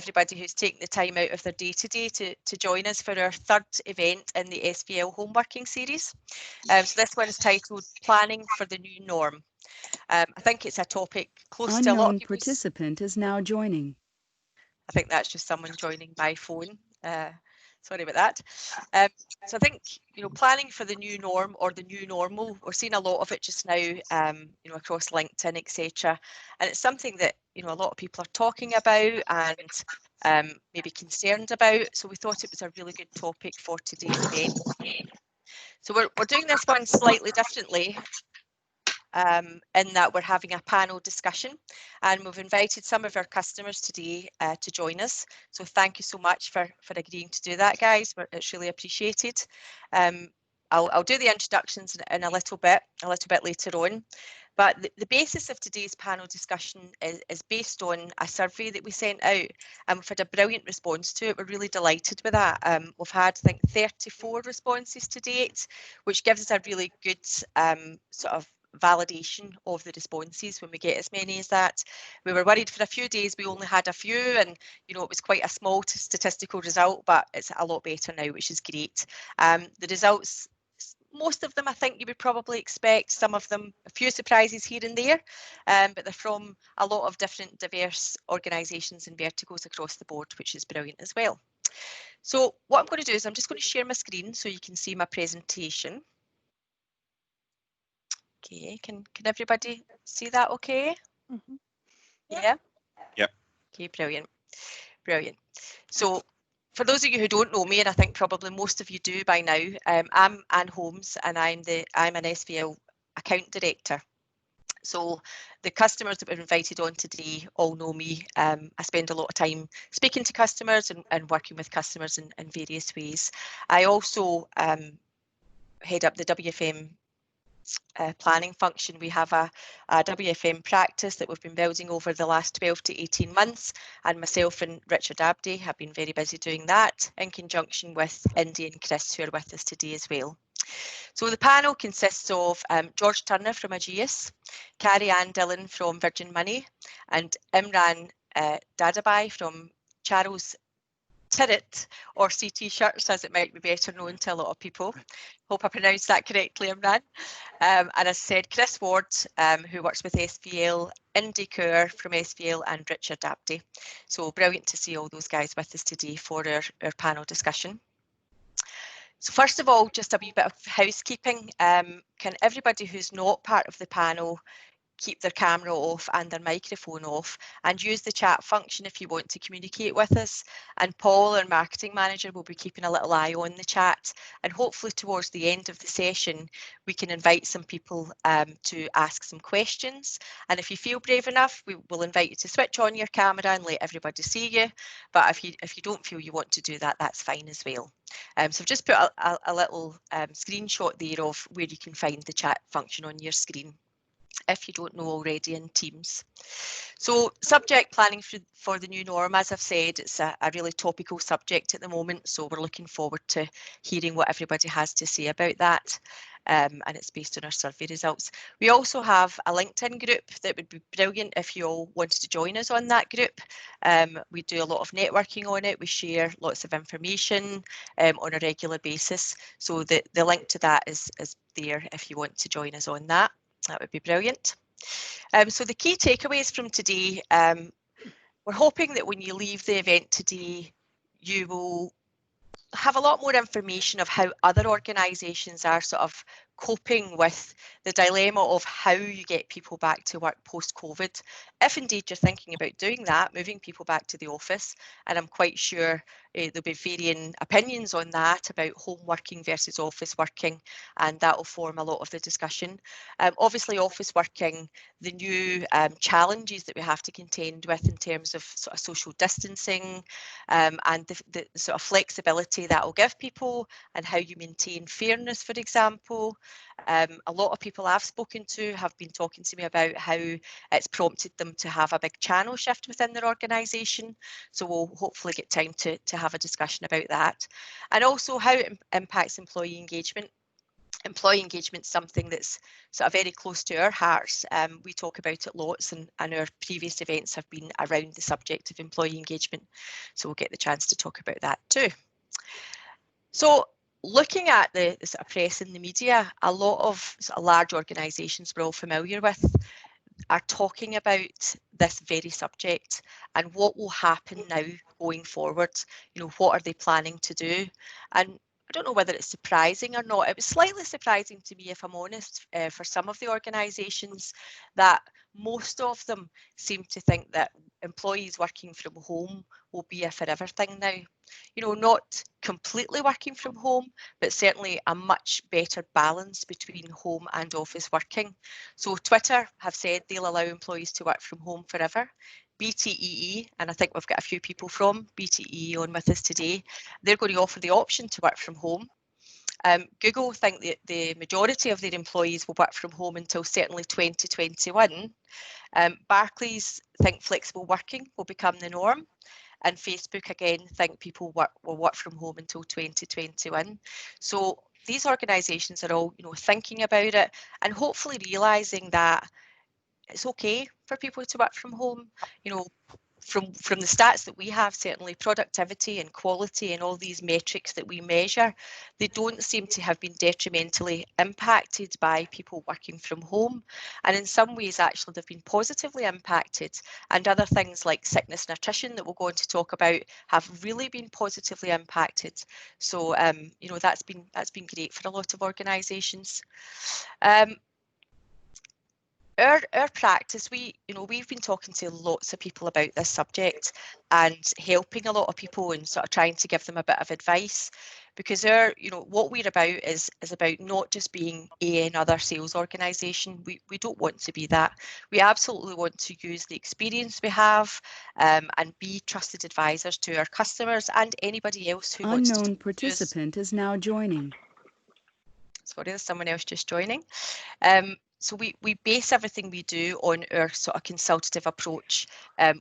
everybody who's taken the time out of their day today to join us for our third event in the SVL Homeworking series. So this one is titled Planning for the New Norm. I think it's a topic close to a lot of people. Participant is now joining. I think that's just someone joining my phone. Sorry about that. So I think, planning for the new norm or the new normal, we're seeing a lot of it just now, across LinkedIn, etc. And it's something that, a lot of people are talking about and maybe concerned about. So we thought it was a really good topic for today's event. So we're doing this one slightly differently. In that we're having a panel discussion, and we've invited some of our customers today to join us. So thank you so much for agreeing to do that, guys. It's really appreciated. I'll do the introductions in a little bit later on. But the basis of today's panel discussion is based on a survey that we sent out, and we've had a brilliant response to it. We're really delighted with that. We've had, I think, 34 responses to date, which gives us a really good sort of validation of the responses when we get as many as that. We were worried for a few days we only had a few, and it was quite a small statistical result, but it's a lot better now, which is great. The results, most of them I think you would probably expect, some of them a few surprises here and there, but they're from a lot of different diverse organisations and verticals across the board, which is brilliant as well. So what I'm going to do is I'm just going to share my screen so you can see my presentation. Okay, can everybody see that okay? Mm-hmm. Yeah? Yep. Okay, brilliant. So for those of you who don't know me, and I think probably most of you do by now, I'm Anne Holmes, and I'm an SVL account director. So the customers that we've invited on today all know me. I spend a lot of time speaking to customers and working with customers in various ways. I also head up the WFM planning function. We have a WFM practice that we've been building over the last 12 to 18 months, and myself and Richard Abdy have been very busy doing that in conjunction with Indy and Chris, who are with us today as well. So the panel consists of George Turner from Ageas, Carrie Ann Dillon from Virgin Money, and Imran Dadabai from Charles Tirrit, or CT Shirts, as it might be better known to a lot of people. Hope I pronounced that correctly, Imran. And as I said, Chris Ward, who works with SVL, Indy Kaur from SVL, and Richard Abdy. So brilliant to see all those guys with us today for our panel discussion. So first of all, just a wee bit of housekeeping. Can everybody who's not part of the panel keep their camera off and their microphone off, and use the chat function if you want to communicate with us. And Paul, our marketing manager, will be keeping a little eye on the chat, and hopefully towards the end of the session we can invite some people to ask some questions. And if you feel brave enough, we will invite you to switch on your camera and let everybody see you. But if you don't feel you want to do that, that's fine as well. So I've just put a little screenshot there of where you can find the chat function on your screen, if you don't know already, in Teams. So subject planning for the new norm, as I've said, it's a really topical subject at the moment, so we're looking forward to hearing what everybody has to say about that. And it's based on our survey results. We also have a LinkedIn group that would be brilliant if you all wanted to join us on that group. We do a lot of networking on it. We share lots of information on a regular basis. So the link to that is there if you want to join us on that. That would be brilliant. So the key takeaways from today, we're hoping that when you leave the event today, you will have a lot more information of how other organisations are sort of coping with the dilemma of how you get people back to work post-COVID. If indeed you're thinking about doing that, moving people back to the office, and I'm quite sure there'll be varying opinions on that about home working versus office working, and that will form a lot of the discussion. Obviously, office working, the new challenges that we have to contend with in terms of sort of social distancing, and the sort of flexibility that will give people, and how you maintain fairness, for example. A lot of people I've spoken to have been talking to me about how it's prompted them to have a big channel shift within their organisation. So we'll hopefully get time to have a discussion about that. And also how it impacts employee engagement. Employee engagement is something that's sort of very close to our hearts. We talk about it lots, and our previous events have been around the subject of employee engagement. So we'll get the chance to talk about that too. So looking at the sort of press and the media, a lot of sort of large organisations we're all familiar with are talking about this very subject and what will happen now going forward. You know, what are they planning to do? And I don't know whether it's surprising or not. It was slightly surprising to me, if I'm honest, for some of the organisations, that most of them seem to think that employees working from home will be a forever thing now. You know, not completely working from home, but certainly a much better balance between home and office working. So Twitter have said they'll allow employees to work from home forever. BTEE, and I think we've got a few people from BTEE on with us today, they're going to offer the option to work from home. Google think that the majority of their employees will work from home until certainly 2021. Barclays think flexible working will become the norm. And Facebook again think people will work from home until 2021. So these organisations are all, you know, thinking about it and hopefully realising that it's okay for people to work from home. You know, from the stats that we have, certainly productivity and quality and all these metrics that we measure, they don't seem to have been detrimentally impacted by people working from home. And in some ways, actually, they've been positively impacted. And other things like sickness and attrition that we'll go on to talk about have really been positively impacted. So, you know, that's been great for a lot of organisations. Our practice, we've been talking to lots of people about this subject and helping a lot of people and sort of trying to give them a bit of advice, because what we're about is about not just being another sales organisation. We don't want to be that. We absolutely want to use the experience we have and be trusted advisors to our customers and anybody else who wants to Unknown use. participant is now joining. Sorry, there's someone else just joining. So we base everything we do on our sort of consultative approach.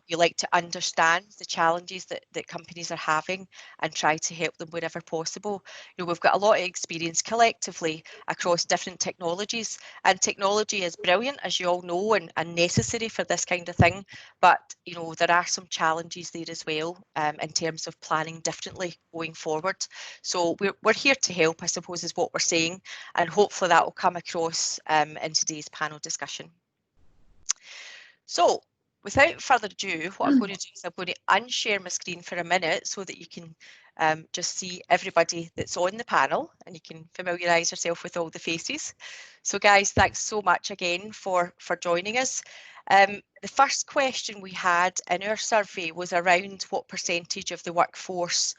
We like to understand the challenges that companies are having and try to help them wherever possible. You know, we've got a lot of experience collectively across different technologies, and technology is brilliant, as you all know, and necessary for this kind of thing. But, you know, there are some challenges there as well in terms of planning differently going forward. So we're here to help, I suppose, is what we're saying, and hopefully that will come across in today's panel discussion. So without further ado, what I'm going to do is I'm going to unshare my screen for a minute so that you can just see everybody that's on the panel and you can familiarise yourself with all the faces. So guys, thanks so much again for joining us. The first question we had in our survey was around what percentage of the workforce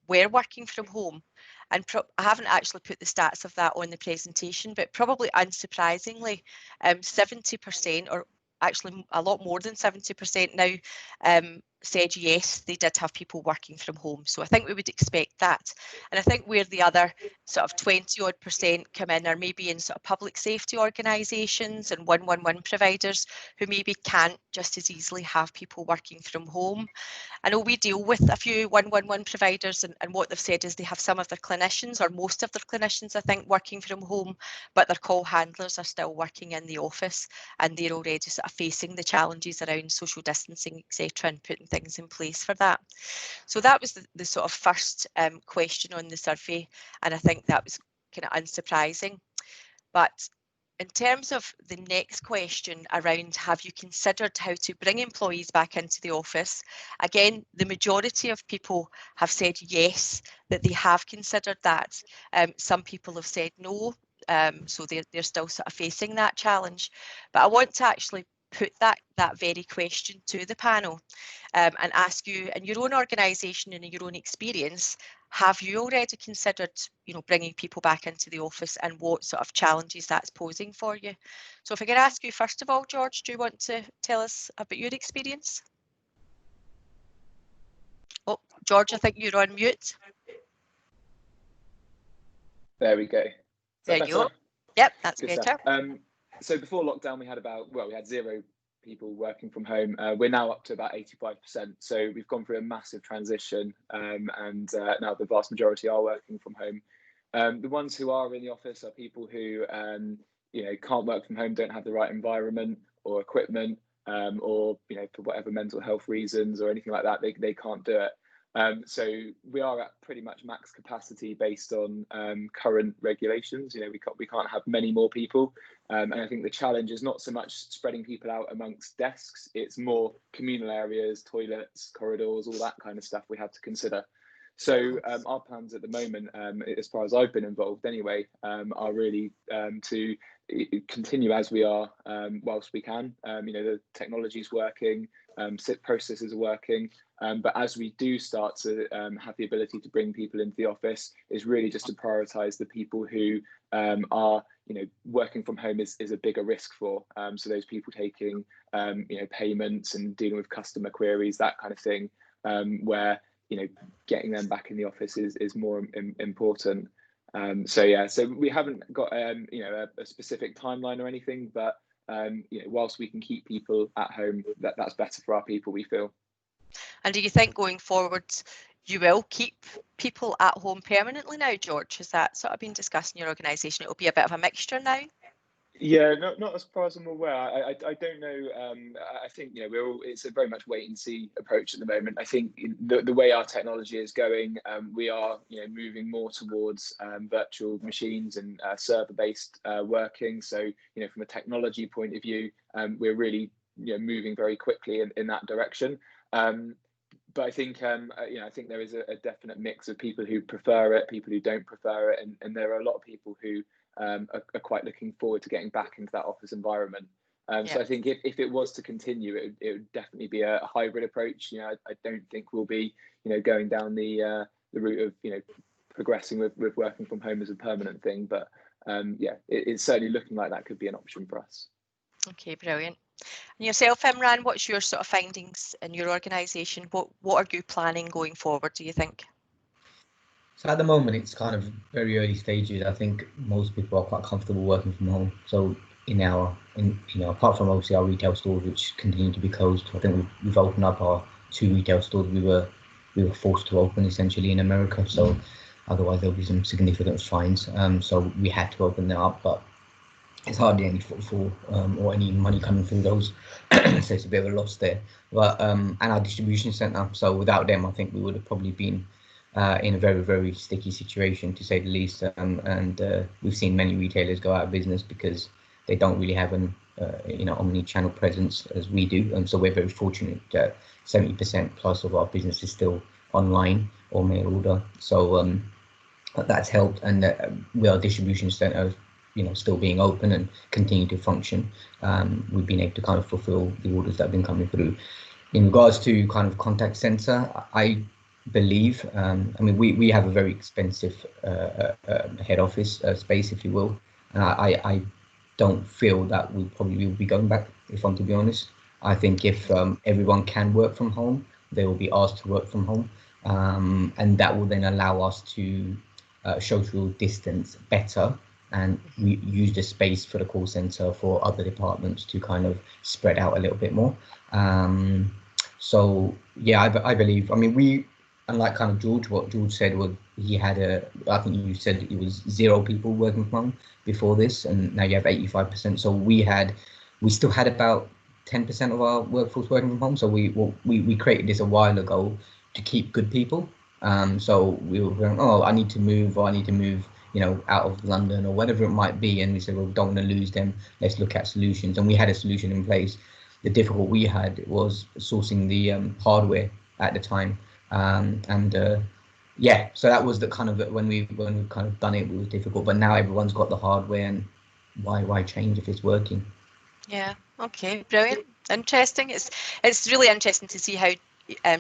were working from home. And I haven't actually put the stats of that on the presentation, but probably unsurprisingly, 70%, or actually a lot more than 70% now, said yes, they did have people working from home. So I think we would expect that. And I think where the other sort of 20% come in are maybe in sort of public safety organisations and 111 providers who maybe can't just as easily have people working from home. I know we deal with a few 111 providers, and what they've said is they have some of their clinicians, or most of their clinicians, I think, working from home, but their call handlers are still working in the office, and they're already sort of facing the challenges around social distancing, etc., and putting things in place for that. So that was the sort of first question on the survey, and I think that was kind of unsurprising. But in terms of the next question around have you considered how to bring employees back into the office, again, the majority of people have said yes, that they have considered that. Some people have said no, so they're still sort of facing that challenge. But I want to actually put that very question to the panel and ask you, in your own organisation and in your own experience, have you already considered, you know, bringing people back into the office, and what sort of challenges that's posing for you? So if I could ask you first of all, George, do you want to tell us about your experience? Oh, George, I think you're on mute. There we go. There you go. Yep, that's Good better. So before lockdown, we had 0 people working from home. We're now up to about 85%. So we've gone through a massive transition, and now the vast majority are working from home. The ones who are in the office are people who can't work from home, don't have the right environment or equipment, or for whatever mental health reasons or anything like that, they can't do it. So we are at pretty much max capacity based on current regulations. We can't have many more people, and I think the challenge is not so much spreading people out amongst desks. It's more communal areas, toilets, corridors, all that kind of stuff we have to consider. So our plans at the moment, as far as I've been involved anyway, are really to continue as we are whilst we can. The technology is working, processes are working, but as we do start to have the ability to bring people into the office, is really just to prioritise the people who are working from home is a bigger risk for. So those people taking payments and dealing with customer queries, that kind of thing, where getting them back in the office is more important. So we haven't got a specific timeline or anything, but whilst we can keep people at home, that's better for our people, we feel. And do you think going forward you will keep people at home permanently now, George? Has that sort of been discussed in your organisation? It'll be a bit of a mixture now? Yeah, not as far as I'm aware. I don't know. I think it's a very much wait and see approach at the moment. I think the way our technology is going, we are moving more towards virtual machines and server based working. So from a technology point of view, we're really moving very quickly in that direction. But I think I think there is a definite mix of people who prefer it, people who don't prefer it, and there are a lot of people who are quite looking forward to getting back into that office environment. So I think if it was to continue, it would definitely be a hybrid approach. I don't think we'll be going down the route of progressing with working from home as a permanent thing. But it's certainly looking like that could be an option for us. Okay, brilliant. And yourself, Imran, what's your sort of findings in your organisation? What are you planning going forward, do you think? So at the moment, it's kind of very early stages. I think most people are quite comfortable working from home. So apart from obviously our retail stores, which continue to be closed, I think we've opened up our 2 retail stores we were forced to open essentially in America. So otherwise there'll be some significant fines. So we had to open them up, but it's hardly any footfall or any money coming through those. So it's a bit of a loss there. But and our distribution centre. So without them, I think we would have probably been in a very, very sticky situation, to say the least. And we've seen many retailers go out of business because they don't really have an omni-channel presence as we do. And so we're very fortunate that 70% plus of our business is still online or mail order. So that's helped. And with our distribution centre still being open and continue to function, we've been able to kind of fulfill the orders that have been coming through. In regards to kind of contact center, I believe, we have a very expensive head office space, if you will, and I don't feel that we probably will be going back, if I'm to be honest. I think if everyone can work from home, they will be asked to work from home, and that will then allow us to social distance better and we use the space for the call center for other departments to kind of spread out a little bit more. So yeah, I believe, we, unlike kind of George, what George said was he had I think you said it was 0 people working from home before this, and now you have 85%. So we still had about 10% of our workforce working from home. So we created this a while ago to keep good people. So we were going, I need to move, out of London or whatever it might be. And we said, well, we don't want to lose them. Let's look at solutions. And we had a solution in place. The difficult we had was sourcing the hardware at the time. So that was the kind of, when we kind of done it, it was difficult. But now everyone's got the hardware, and why change if it's working? Yeah. Okay. Brilliant. Interesting. It's really interesting to see how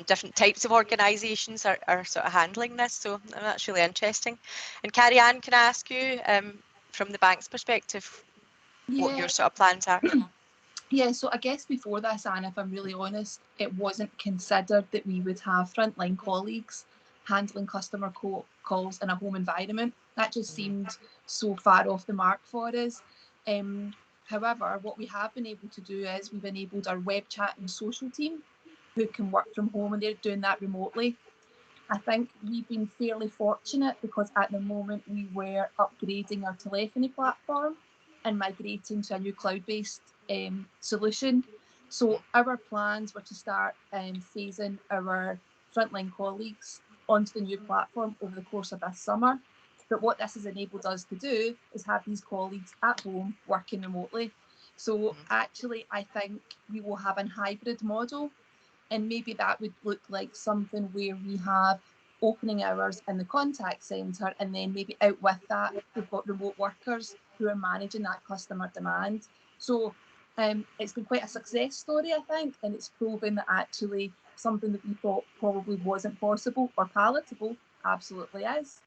different types of organisations are sort of handling this. So that's really interesting. And Carrie Ann, can I ask you, from the bank's perspective, what your sort of plans are? Yeah, so I guess before this, and if I'm really honest, it wasn't considered that we would have frontline colleagues handling customer calls in a home environment. That just seemed so far off the mark for us. However, what we have been able to do is we've enabled our web chat and social team who can work from home, and they're doing that remotely. I think we've been fairly fortunate because at the moment we were upgrading our telephony platform and migrating to a new cloud-based solution. So our plans were to start phasing our frontline colleagues onto the new platform over the course of this summer. But what this has enabled us to do is have these colleagues at home working remotely. So actually, I think we will have a hybrid model, and maybe that would look like something where we have opening hours in the contact centre, and then maybe out with that, we've got remote workers who are managing that customer demand. So it's been quite a success story, I think, and it's proven that actually something that we thought probably wasn't possible or palatable absolutely is.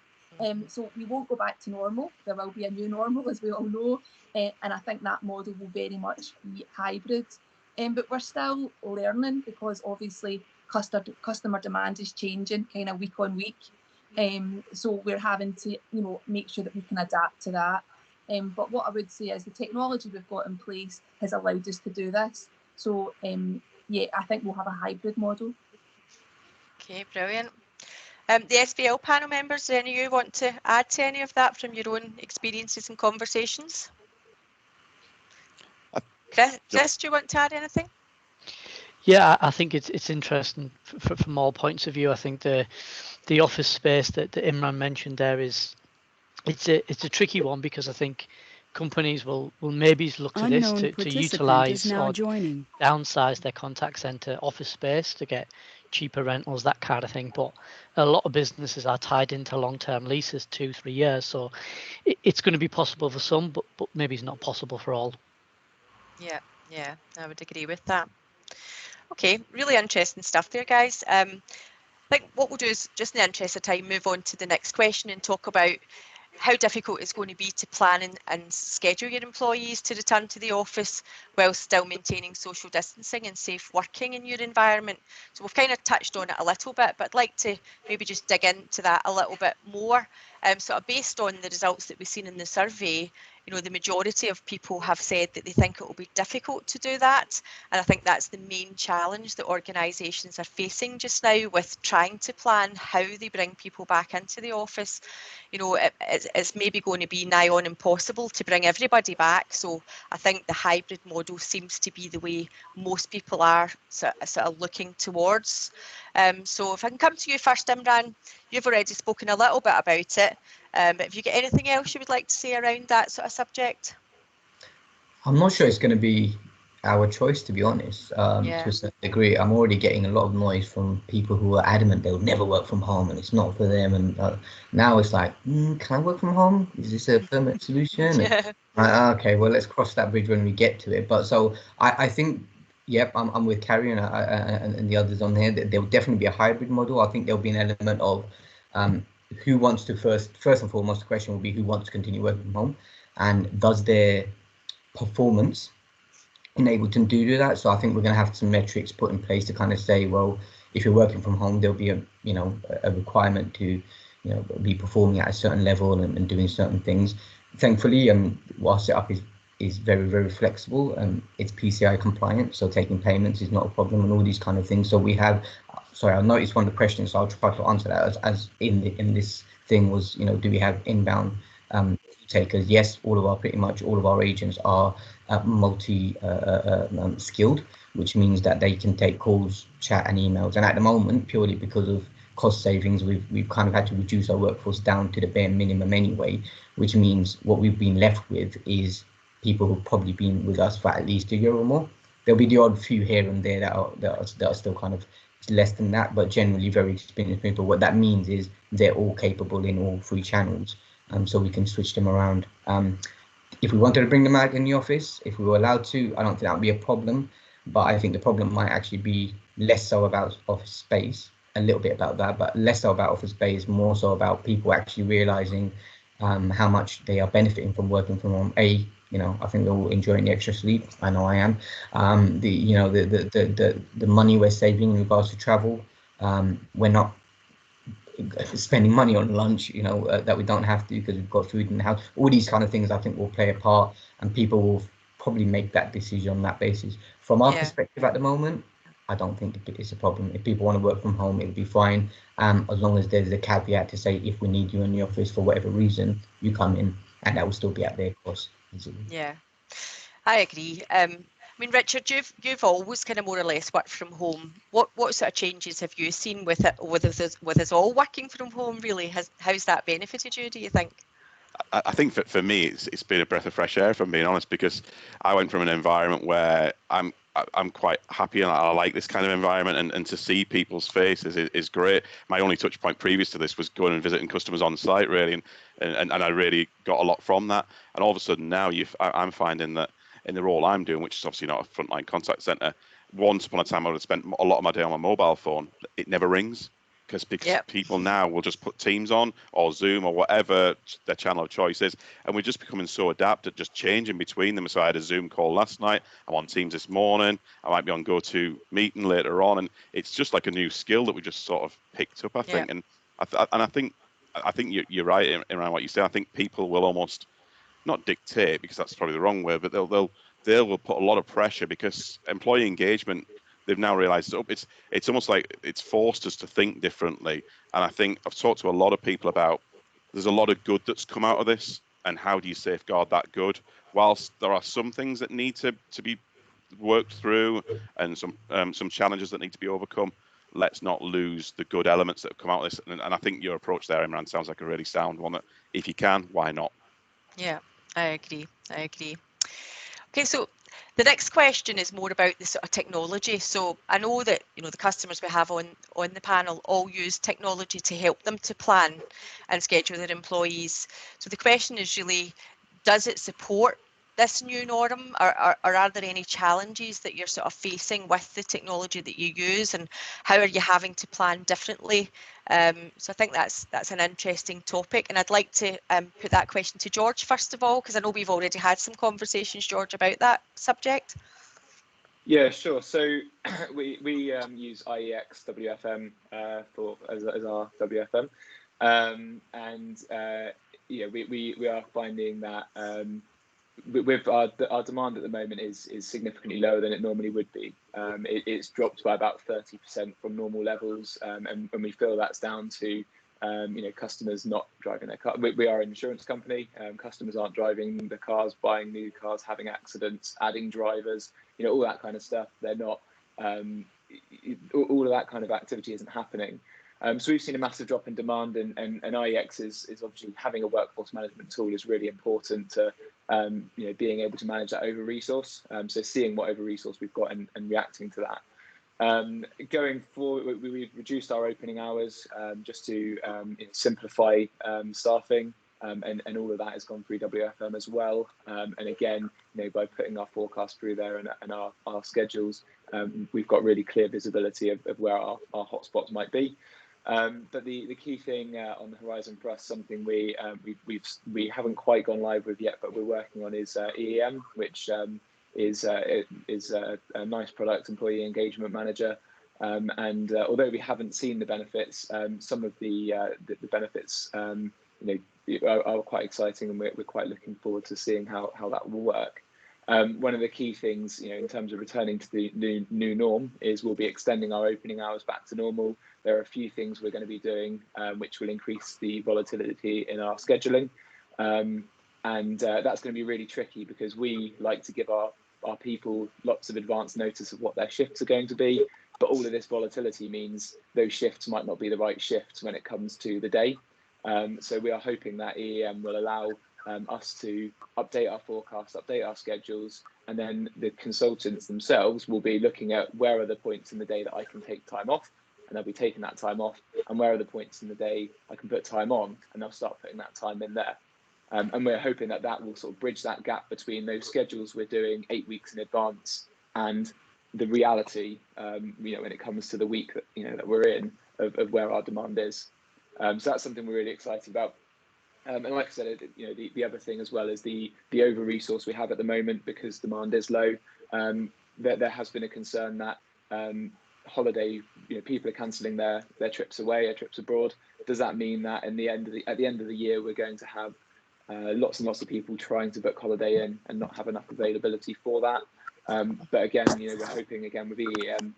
So we won't go back to normal. There will be a new normal, as we all know, and I think that model will very much be hybrid. But we're still learning because obviously customer demand is changing kind of week on week. So we're having to, make sure that we can adapt to that. But what I would say is the technology we've got in place has allowed us to do this. So yeah, I think we'll have a hybrid model. Okay, brilliant. The SVL panel members, do any of you want to add to any of that from your own experiences and conversations? Chris, do you want to add anything? Yeah, I think it's interesting from all points of view. I think the office space that Imran mentioned there it's a tricky one, because I think companies will maybe look to this to utilize or downsize their contact center office space to get cheaper rentals, that kind of thing. But a lot of businesses are tied into long-term leases, 2-3 years. So it's going to be possible for some, but maybe it's not possible for all. Yeah, I would agree with that. Okay, really interesting stuff there, guys. I think what we'll do is, just in the interest of time, move on to the next question and talk about how difficult it's going to be to plan and schedule your employees to return to the office while still maintaining social distancing and safe working in your environment. So we've kind of touched on it a little bit, but I'd like to maybe just dig into that a little bit more. So based on the results that we've seen in the survey, the majority of people have said that they think it will be difficult to do that. And I think that's the main challenge that organisations are facing just now with trying to plan how they bring people back into the office. It's maybe going to be nigh on impossible to bring everybody back. So I think the hybrid model seems to be the way most people are sort of looking towards. So if I can come to you first, Imran, you've already spoken a little bit about it. But have you got anything else you would like to say around that sort of subject? I'm not sure it's going to be our choice, to be honest, to a certain degree. I'm already getting a lot of noise from people who are adamant they'll never work from home and it's not for them. And now it's like, can I work from home? Is this a permanent solution? Okay, well, let's cross that bridge when we get to it. But so I think, yep, I'm with Carrie and the others on here. There will definitely be a hybrid model. I think there'll be an element of who wants to first and foremost, the question will be who wants to continue working from home, and does their performance enable them to do that. So I think we're going to have some metrics put in place to kind of say, well, if you're working from home, there'll be a requirement to be performing at a certain level and doing certain things. Thankfully, our setup is very, very flexible, and it's PCI compliant, so taking payments is not a problem, and all these kind of things. So we have, I noticed one of the questions, so I'll try to answer that as in this thing was, do we have inbound takers? Yes, pretty much all of our agents are multi skilled, which means that they can take calls, chat and emails. And at the moment, purely because of cost savings, we've kind of had to reduce our workforce down to the bare minimum anyway, which means what we've been left with is people who've probably been with us for at least a year or more. There'll be the odd few here and there that are still kind of less than that, but generally very experienced people. What that means is they're all capable in all three channels, so we can switch them around. If we wanted to bring them out in the office, if we were allowed to, I don't think that would be a problem, but I think the problem might actually be less so about office space, a little bit about that, but less so about office space, more so about people actually realizing how much they are benefiting from working from home. I think they're all enjoying the extra sleep. I know I am. The money we're saving in regards to travel, we're not spending money on lunch, that we don't have to because we've got food in the house. All these kind of things I think will play a part, and people will probably make that decision on that basis. From our perspective at the moment, I don't think it's a problem. If people want to work from home, it'll be fine. As long as there's a caveat to say, if we need you in the office for whatever reason, you come in, and that will still be at their cost. Yeah, I agree. I mean, Richard, you've always kind of more or less worked from home. What sort of changes have you seen with it, with us all working from home? Really, how's that benefited you, do you think? I think for me, it's been a breath of fresh air, if I'm being honest, because I went from an environment where I'm quite happy and I like this kind of environment, and to see people's faces is great. My only touch point previous to this was going and visiting customers on site, really, and I really got a lot from that. And all of a sudden now I'm finding that in the role I'm doing, which is obviously not a frontline contact centre, once upon a time I would have spent a lot of my day on my mobile phone. It never rings. Because Yep. people now will just put Teams on or Zoom or whatever their channel of choice is, and we're just becoming so adept at just changing between them. So I had a Zoom call last night, I'm on Teams this morning, I might be on GoToMeeting later on, and it's just like a new skill that we just sort of picked up, I think. Yep. And I think you're right around what you say. I think people will almost not dictate, because that's probably the wrong word, but they will put a lot of pressure, because employee engagement, they've now realized it's almost like it's forced us to think differently. And I think I've talked to a lot of people about, there's a lot of good that's come out of this, and how do you safeguard that good? Whilst there are some things that need to be worked through, and some challenges that need to be overcome, let's not lose the good elements that have come out of this. And I think your approach there, Imran, sounds like a really sound one, that if you can, why not? Yeah, I agree. Okay, so the next question is more about the sort of technology. So I know that the customers we have on the panel all use technology to help them to plan and schedule their employees. So the question is really, does it support this new norm, or are there any challenges that you're sort of facing with the technology that you use, and how are you having to plan differently? So I think that's an interesting topic, and I'd like to put that question to George first of all, because I know we've already had some conversations, George, about that subject. Yeah, sure. So we use IEX WFM as our WFM, and we are finding that with our demand at the moment is significantly lower than it normally would be. It's dropped by about 30% from normal levels, and we feel that's down to customers not driving their car. We are an insurance company. Customers aren't driving the cars, buying new cars, having accidents, adding drivers, all that kind of stuff. They're not. All of that kind of activity isn't happening. So we've seen a massive drop in demand, and IEX is obviously, having a workforce management tool is really important to being able to manage that over resource. So seeing what over resource we've got and reacting to that. Going forward, we've reduced our opening hours just to simplify staffing, and all of that has gone through WFM as well. And again, by putting our forecast through there and our schedules, we've got really clear visibility of where our hotspots might be. But the key thing on the horizon for us, something we haven't quite gone live with yet, but we're working on, is EEM, which is a nice product, employee engagement manager. And although we haven't seen the benefits, some of the benefits are quite exciting, and we're quite looking forward to seeing how that will work. One of the key things, in terms of returning to the new norm, is we'll be extending our opening hours back to normal. There are a few things we're going to be doing which will increase the volatility in our scheduling, and that's going to be really tricky, because we like to give our people lots of advance notice of what their shifts are going to be, but all of this volatility means those shifts might not be the right shifts when it comes to the day. So we are hoping that EEM will allow us to update our forecasts, update our schedules, and then the consultants themselves will be looking at where are the points in the day that I can take time off, and they'll be taking that time off, and where are the points in the day I can put time on, and they'll start putting that time in there. And we're hoping that will sort of bridge that gap between those schedules we're doing 8 weeks in advance and the reality, when it comes to the week that we're in, of where our demand is. So that's something we're really excited about. And like I said, the other thing as well is the over resource we have at the moment, because demand is low. There has been a concern that holiday, people are cancelling their trips away, their trips abroad. Does that mean that at the end of the year we're going to have lots and lots of people trying to book holiday in and not have enough availability for that? But again, we're hoping again with EEM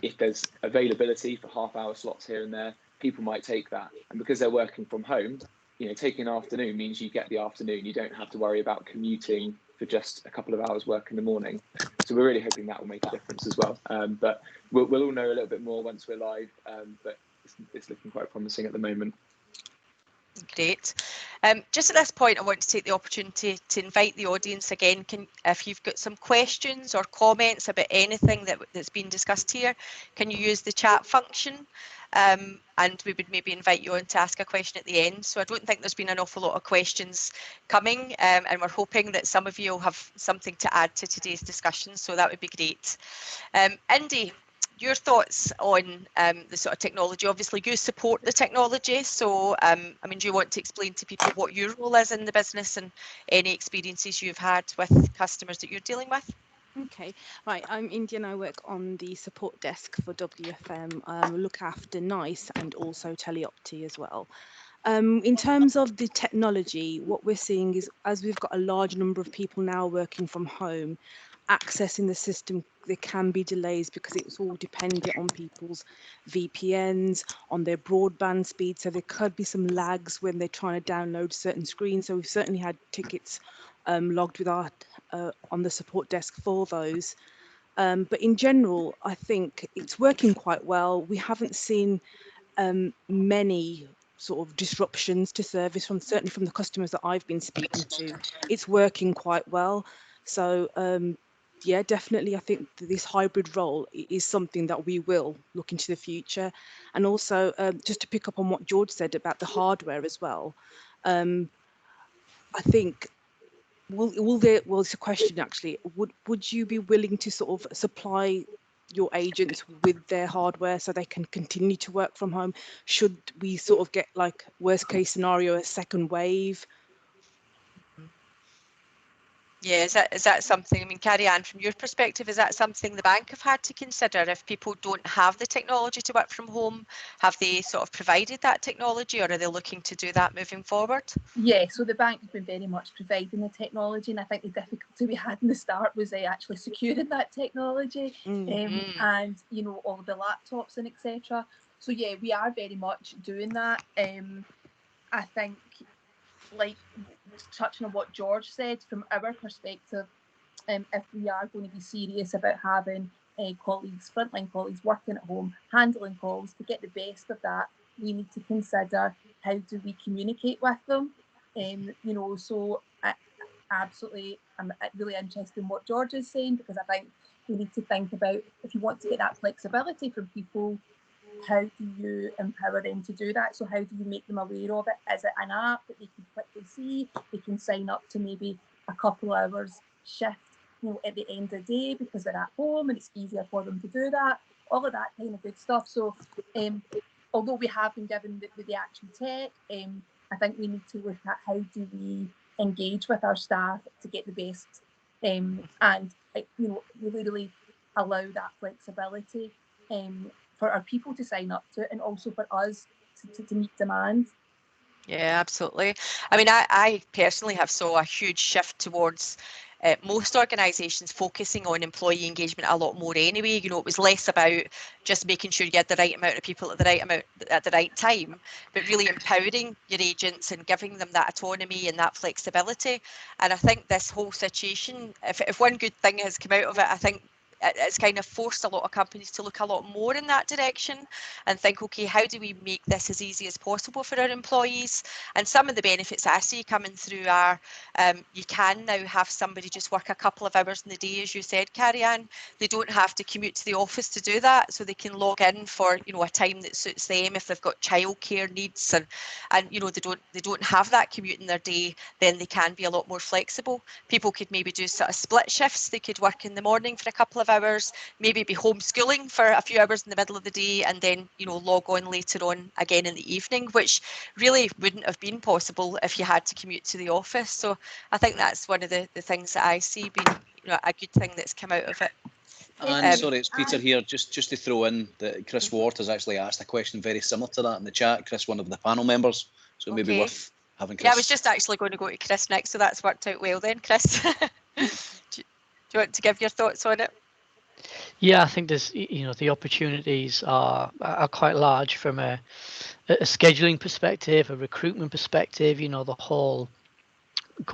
If there's availability for half-hour slots here and there, people might take that. And because they're working from home, taking an afternoon means you get the afternoon. You don't have to worry about commuting for just a couple of hours work in the morning. So we're really hoping that will make a difference as well. But we'll all know a little bit more once we're live. But it's looking quite promising at the moment. Great. Just at this point, I want to take the opportunity to invite the audience again. If you've got some questions or comments about anything that's been discussed here, can you use the chat function? And we would maybe invite you on to ask a question at the end. So I don't think there's been an awful lot of questions coming, and we're hoping that some of you will have something to add to today's discussion. So that would be great. Indy, your thoughts on the sort of technology. Obviously you support the technology, so I mean, do you want to explain to people what your role is in the business and any experiences you've had with customers that you're dealing with? Okay, right, I'm Indy and I work on the support desk for WFM. Look after NICE and also Teleopti as well. In terms of the technology, what we're seeing is, as we've got a large number of people now working from home, accessing the system, there can be delays because it's all dependent on people's VPNs, on their broadband speed. So there could be some lags when they're trying to download certain screens. So we've certainly had tickets logged with our on the support desk for those. But in general, I think it's working quite well. We haven't seen many sort of disruptions to service certainly from the customers that I've been speaking to. It's working quite well. So yeah, definitely I think this hybrid role is something that we will look into the future. And also just to pick up on what George said about the hardware as well, I think well, it's a question actually. Would you be willing to sort of supply your agents with their hardware so they can continue to work from home? Should we sort of get, like, worst case scenario, a second wave? Yeah, is that something, I mean, Carrie Ann, from your perspective, is that something the bank have had to consider? If people don't have the technology to work from home, have they sort of provided that technology, or are they looking to do that moving forward? Yeah, so the bank has been very much providing the technology, and I think the difficulty we had in the start was actually securing that technology, and all of the laptops and etc. So yeah, we are very much doing that. I think, like, touching on what George said, from our perspective, if we are going to be serious about having colleagues, frontline colleagues working at home, handling calls, to get the best of that, we need to consider how do we communicate with them. So absolutely, I'm really interested in what George is saying, because I think we need to think about, if you want to get that flexibility from people, how do you empower them to do that? So how do you make them aware of it? Is it an app that they can quickly see? They can sign up to maybe a couple hours shift, at the end of the day because they're at home and it's easier for them to do that. All of that kind of good stuff. So although we have been given the actual tech, I think we need to look at how do we engage with our staff to get the best, and really allow that flexibility for our people to sign up to it, and also for us to meet demand. Yeah, absolutely. I mean, I personally have saw a huge shift towards most organisations focusing on employee engagement a lot more anyway. It was less about just making sure you had the right amount of people at the right time, but really empowering your agents and giving them that autonomy and that flexibility. And I think this whole situation, if one good thing has come out of it, I think it's kind of forced a lot of companies to look a lot more in that direction and think, okay, how do we make this as easy as possible for our employees? And some of the benefits I see coming through are you can now have somebody just work a couple of hours in the day, as you said, Carrie Ann. They don't have to commute to the office to do that, so they can log in for a time that suits them. If they've got childcare needs and they don't have that commute in their day, then they can be a lot more flexible. People could maybe do sort of split shifts. They could work in the morning for a couple of hours, maybe be homeschooling for a few hours in the middle of the day, and then log on later on again in the evening, which really wouldn't have been possible if you had to commute to the office. So I think that's one of the things that I see being a good thing that's come out of it. And sorry, it's Peter here. Just to throw in that Chris Ward has actually asked a question very similar to that in the chat. Chris, one of the panel members, so it may be worth having Chris. Yeah, I was just actually going to go to Chris next, so that's worked out well then, Chris. Do you want to give your thoughts on it? Yeah, I think there's, the opportunities are quite large from a scheduling perspective, a recruitment perspective. The whole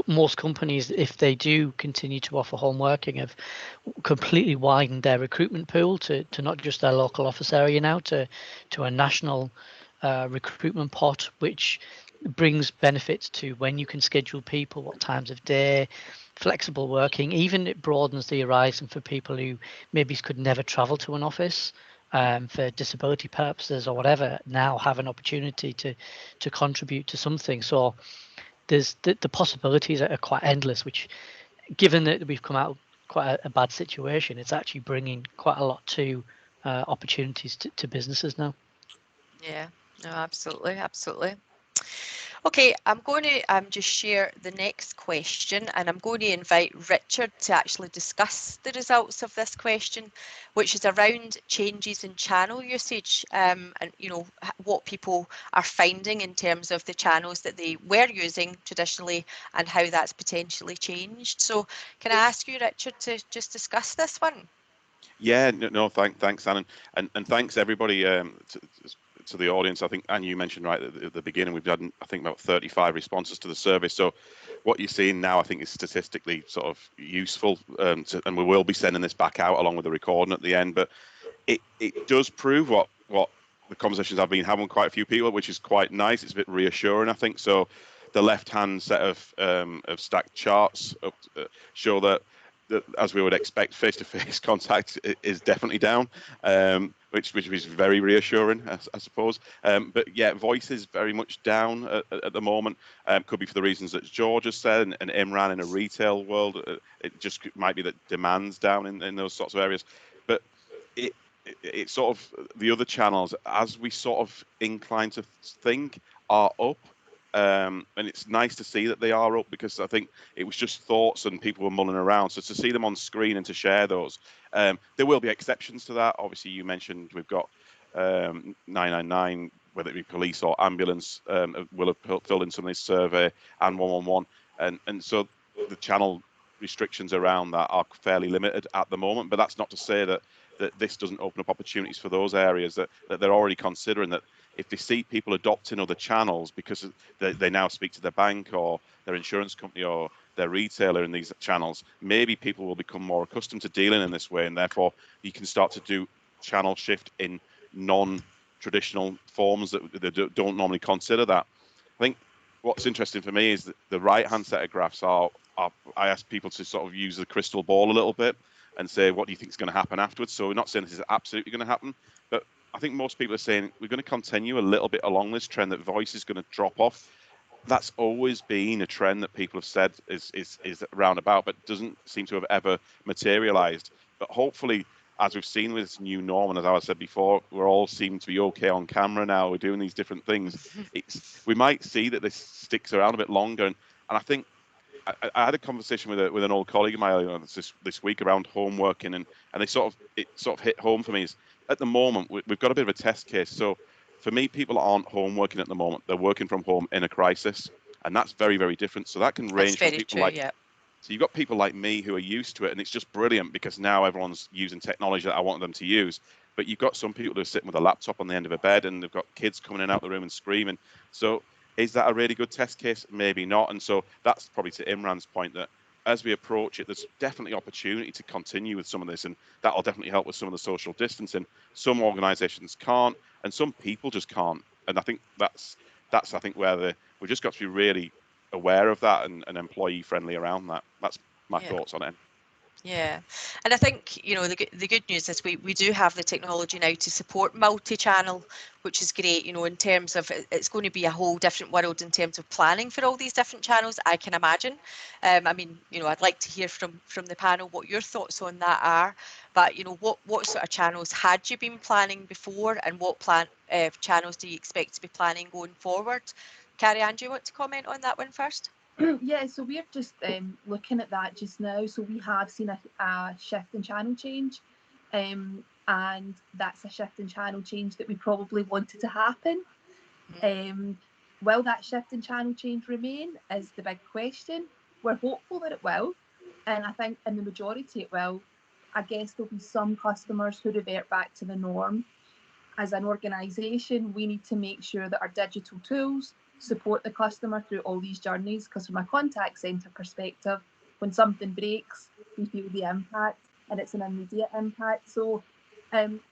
most companies, if they do continue to offer home working, have completely widened their recruitment pool to not just their local office area now, to a national recruitment pot, which brings benefits to when you can schedule people, what times of day, flexible working. Even it broadens the horizon for people who maybe could never travel to an office for disability purposes or whatever, now have an opportunity to contribute to something. So there's the possibilities are quite endless, which, given that we've come out of quite a bad situation, it's actually bringing quite a lot to opportunities to businesses now. Yeah, no, absolutely, absolutely. Okay, I'm going to just share the next question, and I'm going to invite Richard to actually discuss the results of this question, which is around changes in channel usage, and what people are finding in terms of the channels that they were using traditionally and how that's potentially changed. So can I ask you, Richard, to just discuss this one? Yeah, no, thanks, Anne, and thanks everybody to the audience. I think, and you mentioned right at the beginning, we've done, I think, about 35 responses to the survey. So what you're seeing now, I think, is statistically sort of useful, and we will be sending this back out along with the recording at the end. But it does prove what the conversations I've been having with quite a few people, which is quite nice. It's a bit reassuring, I think. So the left-hand set of stacked charts show that as we would expect, face-to-face contact is definitely down, which is very reassuring, I suppose. But yeah, voice is very much down at the moment. Could be for the reasons that George has said, and Imran in a retail world. It just might be that demand's down in those sorts of areas. But it's sort of the other channels, as we sort of incline to think, are up. And it's nice to see that they are up, because I think it was just thoughts and people were mulling around. So to see them on screen and to share those, there will be exceptions to that. Obviously, you mentioned we've got 999, whether it be police or ambulance, will have filled in some of this survey, and 111. And so the channel restrictions around that are fairly limited at the moment. But that's not to say that this doesn't open up opportunities for those areas that they're already considering, that if they see people adopting other channels because they now speak to their bank or their insurance company or their retailer in these channels, maybe people will become more accustomed to dealing in this way, and therefore you can start to do channel shift in non-traditional forms that they don't normally consider that. I think what's interesting for me is that the right-hand set of graphs are I ask people to sort of use the crystal ball a little bit and say, what do you think is going to happen afterwards? So we're not saying this is absolutely going to happen, but I think most people are saying we're going to continue a little bit along this trend, that voice is going to drop off. That's always been a trend that people have said is around about, but doesn't seem to have ever materialized. But hopefully, as we've seen with this new norm, and as I said before, we're all seem to be okay on camera now. We're doing these different things. We might see that this sticks around a bit longer, and I think I had a conversation with an old colleague of mine this week around home working, and it sort of hit home for me. Is at the moment we've got a bit of a test case. So for me, people aren't home working at the moment; they're working from home in a crisis, and that's very, very different. So that can range from people like. Yeah. So you've got people like me who are used to it, and it's just brilliant because now everyone's using technology that I want them to use. But you've got some people who are sitting with a laptop on the end of a bed, and they've got kids coming in and out the room and screaming. So is that a really good test case? Maybe not. And so that's probably to Imran's point, that as we approach it, there's definitely opportunity to continue with some of this, and that'll definitely help with some of the social distancing. Some organisations can't, and some people just can't. And I think that's I think where we've just got to be really aware of that and employee friendly around that. That's my thoughts on it. Yeah, and I think the good news is we do have the technology now to support multi-channel, which is great. In terms of it's going to be a whole different world in terms of planning for all these different channels, I can imagine. I mean, I'd like to hear from the panel what your thoughts on that are. But what sort of channels had you been planning before, and what channels do you expect to be planning going forward? Carrie Ann, do you want to comment on that one first? Yeah, so we're just looking at that just now. So we have seen a shift in channel change, and that's a shift in channel change that we probably wanted to happen. Will that shift in channel change remain is the big question. We're hopeful that it will, and I think in the majority it will. I guess there'll be some customers who revert back to the norm. As an organisation, we need to make sure that our digital tools support the customer through all these journeys, because from a contact centre perspective, when something breaks, we feel the impact, and it's an immediate impact. So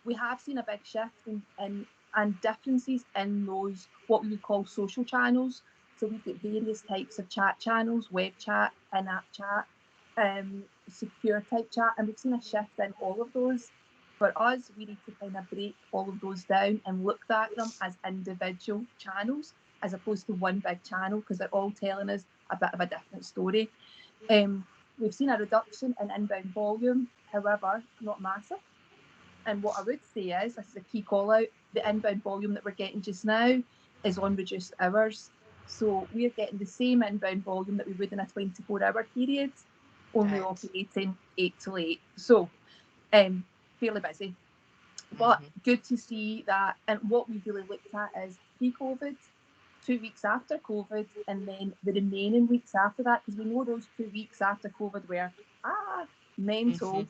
we have seen a big shift and differences in those, what we would call social channels. So we've got various types of chat channels, web chat, in-app chat, secure type chat, and we've seen a shift in all of those. For us, we need to kind of break all of those down and look at them as individual channels as opposed to one big channel, because they're all telling us a bit of a different story. We've seen a reduction in inbound volume, however, not massive. And what I would say is, this is a key call out, the inbound volume that we're getting just now is on reduced hours. So we're getting the same inbound volume that we would in a 24-hour period, only operating 8 till 8. So fairly busy, but good to see that. And what we really looked at is pre-COVID, 2 weeks after COVID, and then the remaining weeks after that, because we know those 2 weeks after COVID were mental,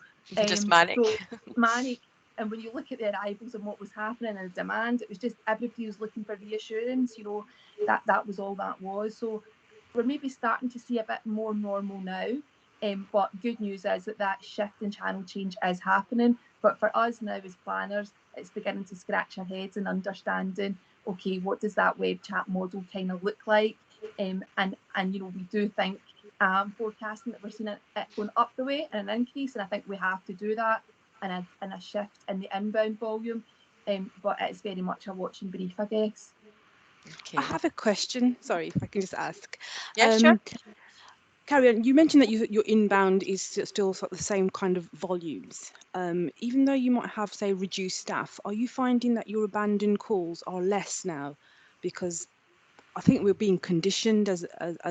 just manic. So manic. And when you look at the arrivals and what was happening and the demand, it was just everybody was looking for reassurance. You know, that was all that was. So we're maybe starting to see a bit more normal now. But good news is that shift in channel change is happening. But for us now as planners, it's beginning to scratch our heads and understanding, okay, what does that web chat model kind of look like? And you know, we do think forecasting that we're seeing it going up the way and an increase, and I think we have to do that, and a shift in the inbound volume. But it's very much a watching brief, I guess. Okay. I have a question. Sorry, if I can just ask. Yeah, sure. Carry on. You mentioned that your inbound is still sort of the same kind of volumes. Even though you might have, say, reduced staff, are you finding that your abandoned calls are less now? Because I think we're being conditioned as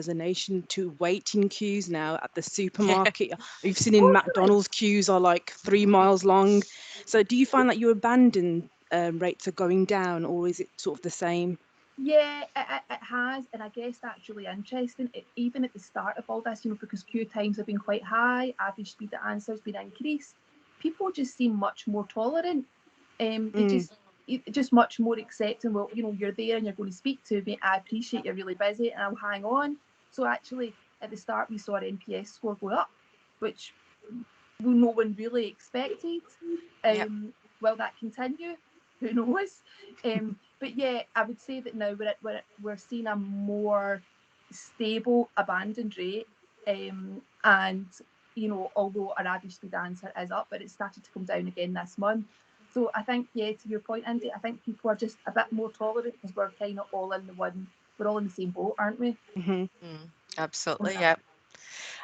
a nation to wait in queues now at the supermarket. You've seen in McDonald's queues are like 3 miles long. So do you find that your abandoned rates are going down, or is it sort of the same? Yeah, it has, and I guess that's really interesting. Even at the start of all this, you know, because queue times have been quite high, average speed to answer has been increased. People just seem much more tolerant. They just much more accepting. Well, you know, you're there and you're going to speak to me. I appreciate you're really busy, and I'll hang on. So actually, at the start, we saw our NPS score go up, which no one really expected. Will that continue? Who knows? But yeah, I would say that now we're seeing a more stable abandoned rate, and you know, although our average speed answer is up, but it started to come down again this month. So I think, yeah, to your point, Andy, I think people are just a bit more tolerant because we're kind of all in we're all in the same boat, aren't we? Absolutely, yeah.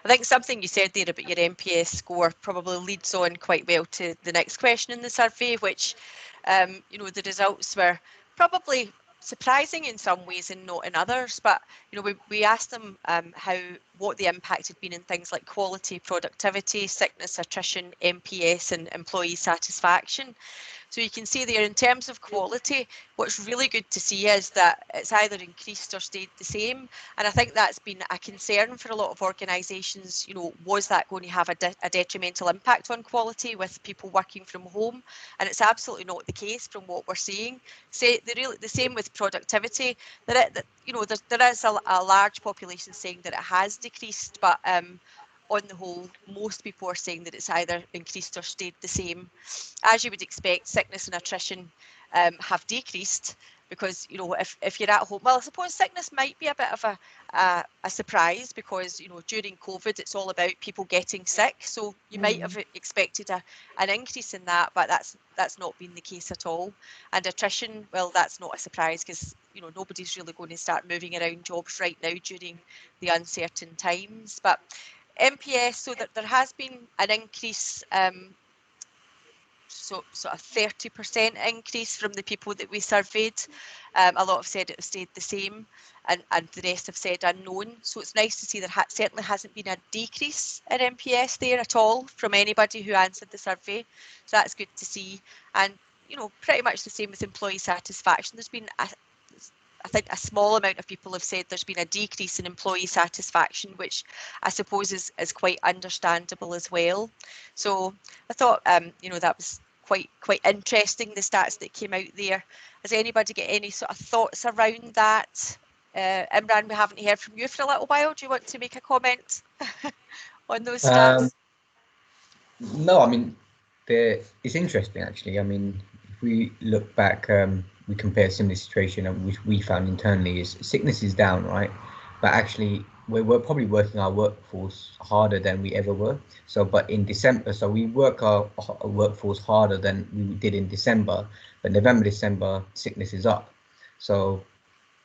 I think something you said there about your NPS score probably leads on quite well to the next question in the survey, which, you know, the results were probably surprising in some ways and not in others. But, you know, we asked them what the impact had been in things like quality, productivity, sickness, attrition, NPS, and employee satisfaction. So you can see there, in terms of quality, what's really good to see is that it's either increased or stayed the same. And I think that's been a concern for a lot of organisations. You know, was that going to have a detrimental impact on quality with people working from home? And it's absolutely not the case from what we're seeing. The same with productivity. There is a large population saying that it has decreased, but on the whole, most people are saying that it's either increased or stayed the same. As you would expect, sickness and attrition have decreased because, you know, if you're at home, well, I suppose sickness might be a bit of a surprise because, you know, during COVID, it's all about people getting sick. So you might have expected an increase in that, but that's not been the case at all. And attrition, well, that's not a surprise because, you know, nobody's really going to start moving around jobs right now during the uncertain times. But NPS, so that there has been an increase, so sort of 30% increase from the people that we surveyed. A lot have said it stayed the same, and the rest have said unknown. So it's nice to see there certainly hasn't been a decrease in NPS there at all from anybody who answered the survey. So that's good to see. And, you know, pretty much the same with employee satisfaction. There's been I think a small amount of people have said there's been a decrease in employee satisfaction, which I suppose is quite understandable as well. So I thought, you know, that was quite interesting, the stats that came out there. Has anybody got any sort of thoughts around that? Imran, we haven't heard from you for a little while. Do you want to make a comment on those stats? No, I mean, it's interesting actually. I mean, if we look back, we compare a similar situation which we found internally is sickness is down, right? But actually, we're probably working our workforce harder than we ever were. So, but in December, so we work our workforce harder than we did in December. But November, December, sickness is up. So,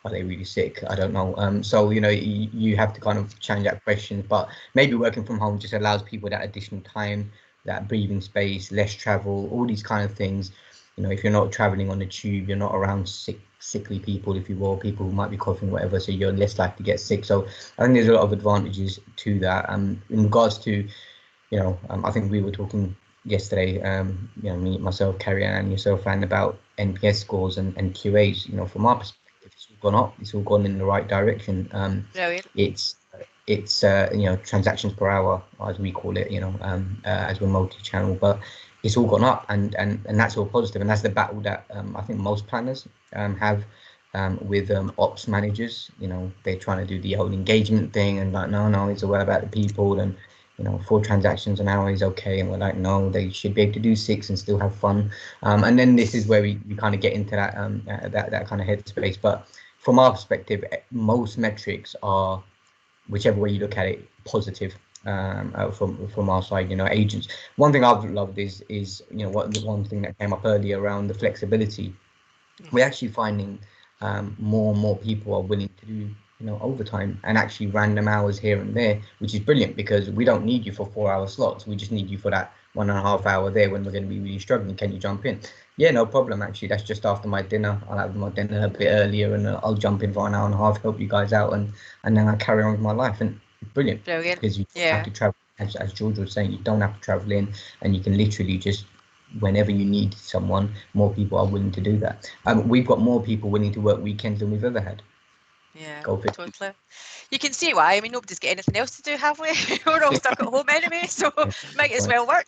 are they really sick? I don't know. So you know, you have to kind of change that question. But maybe working from home just allows people that additional time, that breathing space, less travel, all these kind of things. You know, if you're not traveling on the tube, you're not around sickly people, if you will, people who might be coughing, whatever. So you're less likely to get sick. So I think there's a lot of advantages to that. In regards to, you know, I think we were talking yesterday, you know, me, myself, Carrie Ann, and yourself, and about NPS scores and QAs. You know, from our perspective, it's all gone up. It's all gone in the right direction. It's you know, transactions per hour, as we call it, you know, as we're multi-channel, but it's all gone up, and that's all positive, and that's the battle that I think most planners have with ops managers. You know, they're trying to do the whole engagement thing, and like, no, it's all about the people, and you know, 4 transactions an hour is okay, and we're like, no, they should be able to do 6 and still have fun. And then this is where we kind of get into that that kind of headspace. But from our perspective, most metrics are, whichever way you look at it, positive from our side. You know, agents. One thing I've loved is you know, what the one thing that came up earlier around the flexibility. We're actually finding more and more people are willing to do, you know, overtime and actually random hours here and there, which is brilliant, because we don't need you for 4-hour slots. We just need you for that 1.5 hour there when we're going to be really struggling. Can you jump in? Yeah, no problem. Actually, that's just after my dinner. I'll have my dinner a bit earlier, and I'll jump in for 1.5 hours, help you guys out, and then I carry on with my life. And brilliant, because you don't have to travel. As George was saying, you don't have to travel in, and you can literally just, whenever you need someone, more people are willing to do that. We've got more people willing to work weekends than we've ever had. Yeah, totally. You can see why. I mean, nobody's got anything else to do, have we? We're all stuck at home anyway, so might as well work.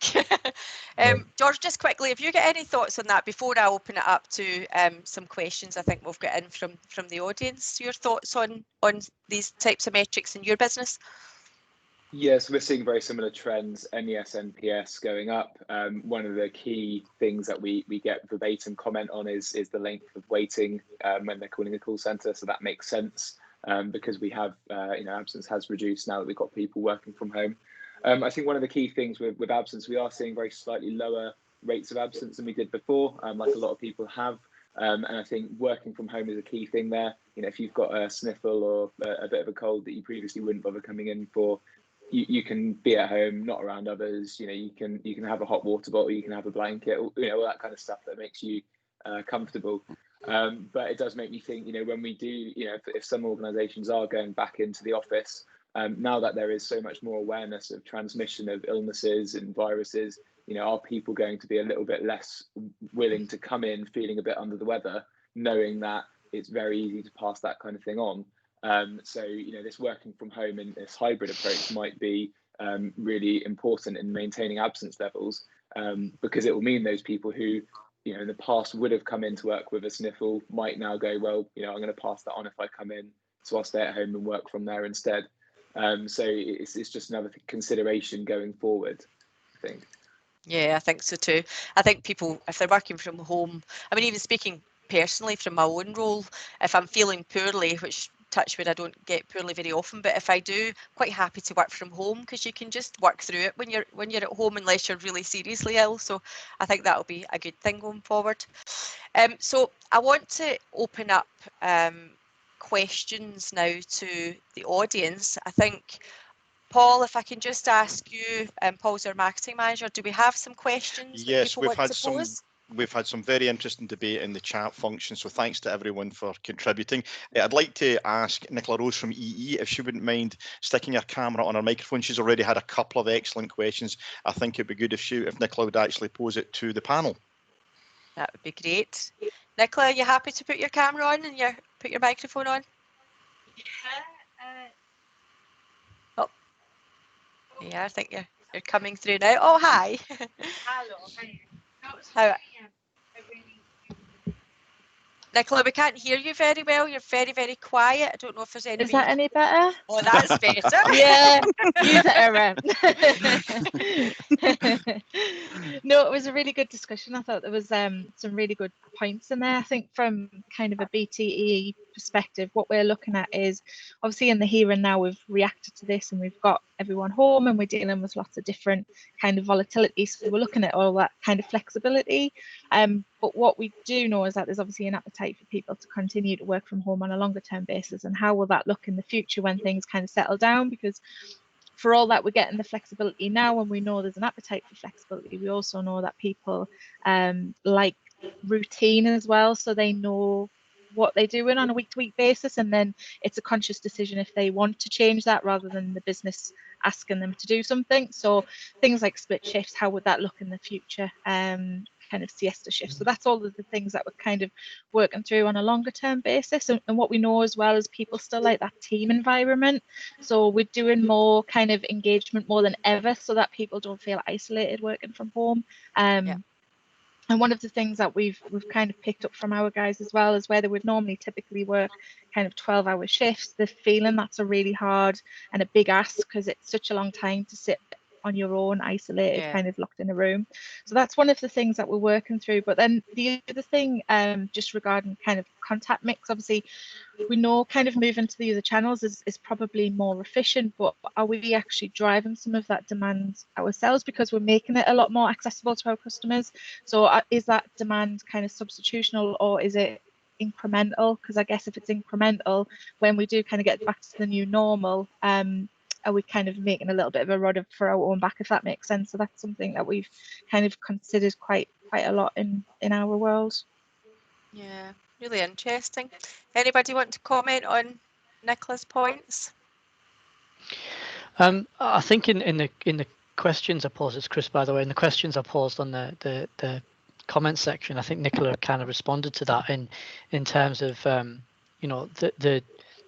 George, just quickly, have you got any thoughts on that before I open it up to some questions I think we've got in from the audience? Your thoughts on these types of metrics in your business? Yes, we're seeing very similar trends, NES, NPS going up. One of the key things that we get verbatim comment on is the length of waiting when they're calling a call centre. So that makes sense because we have, you know, absence has reduced now that we've got people working from home. I think one of the key things with absence, we are seeing very slightly lower rates of absence than we did before, like a lot of people have. And I think working from home is a key thing there. You know, if you've got a sniffle or a bit of a cold that you previously wouldn't bother coming in for, you can be at home, not around others. You know, you can have a hot water bottle, you can have a blanket, you know, all that kind of stuff that makes you comfortable. But it does make me think, you know, when we do, you know, if some organisations are going back into the office, now that there is so much more awareness of transmission of illnesses and viruses, you know, are people going to be a little bit less willing to come in feeling a bit under the weather, knowing that it's very easy to pass that kind of thing on? So, you know, this working from home and this hybrid approach might be really important in maintaining absence levels, because it will mean those people who, you know, in the past would have come into work with a sniffle might now go, well, you know, I'm going to pass that on if I come in, so I'll stay at home and work from there instead. So it's just another consideration going forward, I think. Yeah, I think so too. I think people, if they're working from home, I mean, even speaking personally from my own role, if I'm feeling poorly, which touch wood I don't get poorly very often, but if I do, quite happy to work from home, because you can just work through it when you're at home, unless you're really seriously ill. So I think that'll be a good thing going forward. So I want to open up questions now to the audience. I think, Paul, if I can just ask you, Paul's our marketing manager, do we have some questions that people want to pose? We've had some very interesting debate in the chat function, so thanks to everyone for contributing. I'd like to ask Nicola Rose from EE if she wouldn't mind sticking her camera on her microphone. She's already had a couple of excellent questions. I think it'd be good if Nicola would actually pose it to the panel. That would be great. Nicola, are you happy to put your camera on and put your microphone on? Oh, yeah, I think you're coming through now. Oh, hi. Hello. How? Nicola, we can't hear you very well. You're very, very quiet. I don't know if there's any. Is that any better? Oh, that's better. Yeah, use it around. No, it was a really good discussion. I thought there was some really good points in there. I think from kind of a BTE perspective, what we're looking at is obviously in the here and now we've reacted to this and we've got everyone home and we're dealing with lots of different kind of volatility. So we're looking at all that kind of flexibility. But what we do know is that there's obviously an appetite for people to continue to work from home on a longer term basis. And how will that look in the future when things kind of settle down? Because for all that we're getting the flexibility now, and we know there's an appetite for flexibility, we also know that people like routine as well, so they know what they're doing on a week-to-week basis, and then it's a conscious decision if they want to change that rather than the business asking them to do something. So things like split shifts, how would that look in the future? Kind of siesta shifts. So that's all of the things that we're kind of working through on a longer term basis. And what we know as well is people still like that team environment. So we're doing more kind of engagement more than ever so that people don't feel isolated working from home. And one of the things that we've kind of picked up from our guys as well is where they would normally typically work kind of 12-hour shifts, they're feeling that's a really hard and a big ask because it's such a long time to sit on your own, isolated, kind of locked in a room. So that's one of the things that we're working through. But then the other thing, just regarding kind of contact mix, obviously we know kind of moving to the other channels is probably more efficient, but are we actually driving some of that demand ourselves because we're making it a lot more accessible to our customers? So is that demand kind of substitutional or is it incremental? Because I guess if it's incremental, when we do kind of get back to the new normal, are we kind of making a little bit of a rod for our own back, if that makes sense? So that's something that we've kind of considered quite a lot in our world. Yeah, really interesting. Anybody want to comment on Nicola's points? I think in the questions I posed, it's Chris by the way, in the questions I posed on the comment section, I think Nicola kind of responded to that in terms of you know,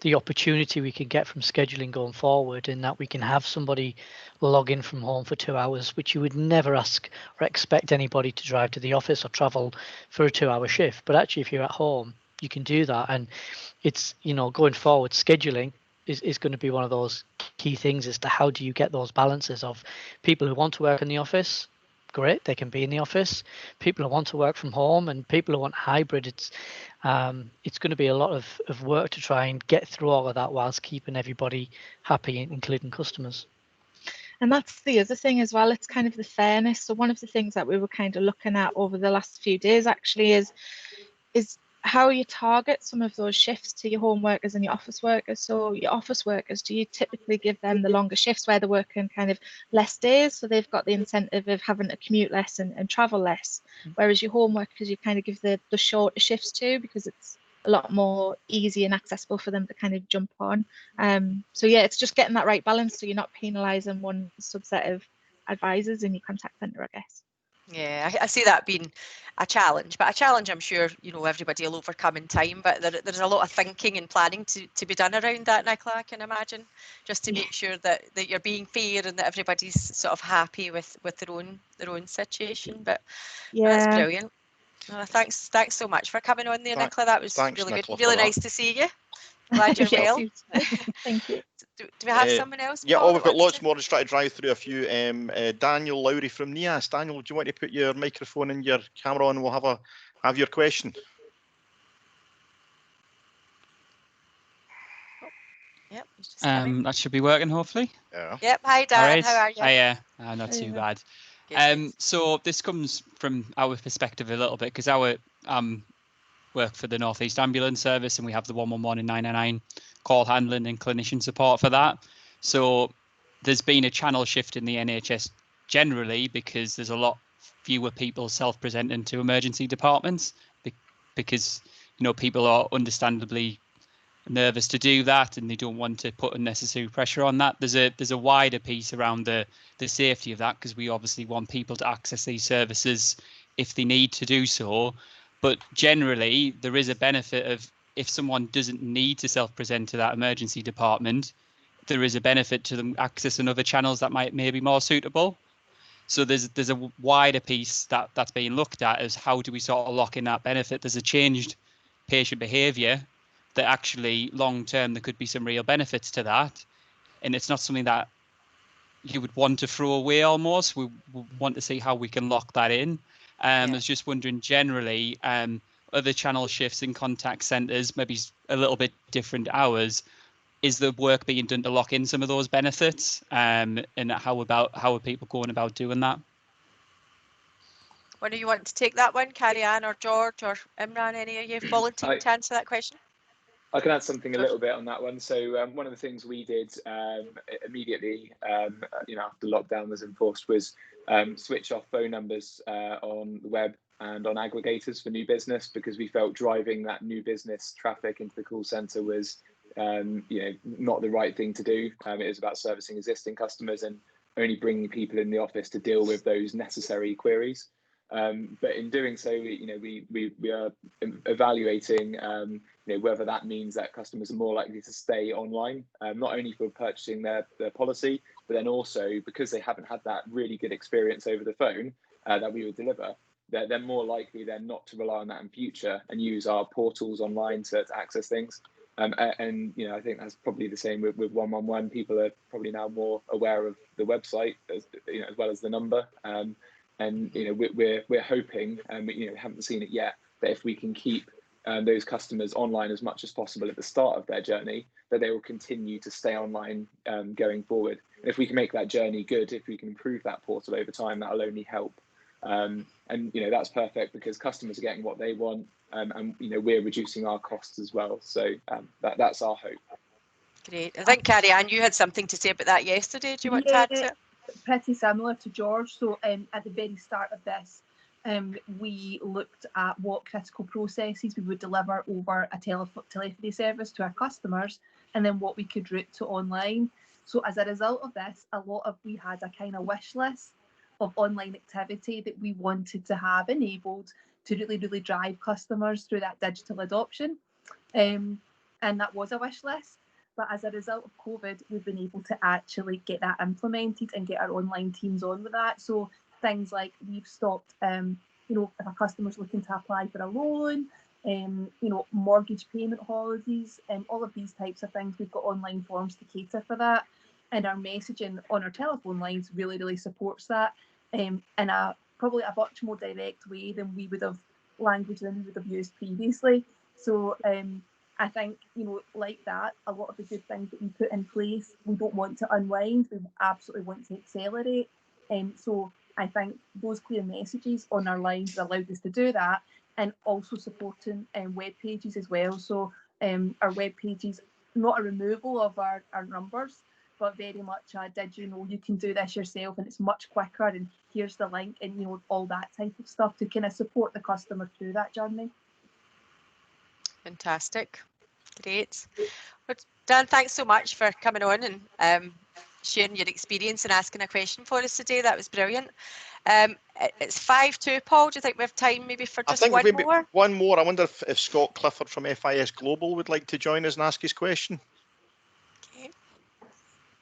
the opportunity we can get from scheduling going forward, in that we can have somebody log in from home for 2 hours, which you would never ask or expect anybody to drive to the office or travel for a 2-hour shift. But actually, if you're at home, you can do that. And it's, you know, going forward, scheduling is going to be one of those key things as to how do you get those balances of people who want to work in the office. Great, they can be in the office. People who want to work from home and people who want hybrid, it's going to be a lot of work to try and get through all of that whilst keeping everybody happy, including customers. And that's the other thing as well, it's kind of the fairness. So one of the things that we were kind of looking at over the last few days actually is how you target some of those shifts to your home workers and your office workers. So your office workers, do you typically give them the longer shifts where they're working kind of less days, so they've got the incentive of having to commute less and travel less, whereas your home workers you kind of give the shorter shifts to because it's a lot more easy and accessible for them to kind of jump on. So yeah, it's just getting that right balance so you're not penalising one subset of advisors in your contact centre, I guess. Yeah, I see that being a challenge, but a challenge I'm sure, you know, everybody will overcome in time, but there's a lot of thinking and planning to be done around that, Nicola, I can imagine, just to make sure that you're being fair and that everybody's sort of happy with their own situation. But that's brilliant. Thanks so much for coming on there, Nicola. That was really Nicola, good. Really nice to see you. Glad you're well. Thank you. Do we have someone else? Yeah, Paul, we've got lots more. Just try to drive through a few. Daniel Lowry from NIAS. Daniel, do you want to put your microphone and your camera on? We'll have your question. Yep, he's just that should be working, hopefully. Yeah. Yep. Hi, Dan. Right. How are you? Hiya. Not too bad. Good. So this comes from our perspective a little bit because our work for the North East Ambulance Service, and we have the 111 and 999 call handling and clinician support for that. So there's been a channel shift in the NHS generally because there's a lot fewer people self-presenting to emergency departments because, you know, people are understandably nervous to do that and they don't want to put unnecessary pressure on that. There's a wider piece around the safety of that because we obviously want people to access these services if they need to do so. But generally, there is a benefit of if someone doesn't need to self-present to that emergency department, there is a benefit to them accessing other channels that might maybe more suitable. So there's a wider piece that's being looked at as how do we sort of lock in that benefit. There's a changed patient behaviour that actually long term there could be some real benefits to that, and it's not something that you would want to throw away almost. We want to see how we can lock that in. I was just wondering generally, other channel shifts in contact centres, maybe a little bit different hours. Is the work being done to lock in some of those benefits? And how are people going about doing that? One of you want to take that one, Carrie Ann or George or Imran? Any of you volunteering to answer that question? I can add something a little bit on that one. So one of the things we did immediately, after lockdown was enforced, was switch off phone numbers on the web and on aggregators for new business, because we felt driving that new business traffic into the call centre was, not the right thing to do. It was about servicing existing customers and only bringing people in the office to deal with those necessary queries. But in doing so, we are evaluating, whether that means that customers are more likely to stay online, not only for purchasing their policy, but then also because they haven't had that really good experience over the phone that we would deliver. They're more likely then not to rely on that in future and use our portals online to access things. And I think that's probably the same with 111. People are probably now more aware of the website as well as the number. And we're hoping, we haven't seen it yet, that if we can keep those customers online as much as possible at the start of their journey, that they will continue to stay online going forward. And if we can make that journey good, if we can improve that portal over time, that'll only help. And that's perfect because customers are getting what they want, and we're reducing our costs as well. So that's our hope. Great. I think Carrie Ann, you had something to say about that yesterday. Do you want to add to it? Pretty similar to George. So at the very start of this, we looked at what critical processes we would deliver over a telephony service to our customers, and then what we could route to online. So as a result of this, we had a kind of wish list of online activity that we wanted to have enabled to really drive customers through that digital adoption. And that was a wish list. But as a result of COVID, we've been able to actually get that implemented and get our online teams on with that. So things like we've stopped, if a customer's looking to apply for a loan, mortgage payment holidays, and all of these types of things, we've got online forms to cater for that. And our messaging on our telephone lines really supports that in probably a much more direct way than we would have used previously. So I think, like that, a lot of the good things that we put in place, we don't want to unwind, we absolutely want to accelerate. So I think those clear messages on our lines allowed us to do that, and also supporting web pages as well. So our web pages, not a removal of our numbers, but very much did you know you can do this yourself and it's much quicker, and here's the link, and all that type of stuff to kind of support the customer through that journey. Fantastic. Great. Well, Dan, thanks so much for coming on and sharing your experience and asking a question for us today. That was brilliant. It's 5-2, Paul. Do you think we have time maybe for just one more? One more. I wonder if Scott Clifford from FIS Global would like to join us and ask his question. Okay.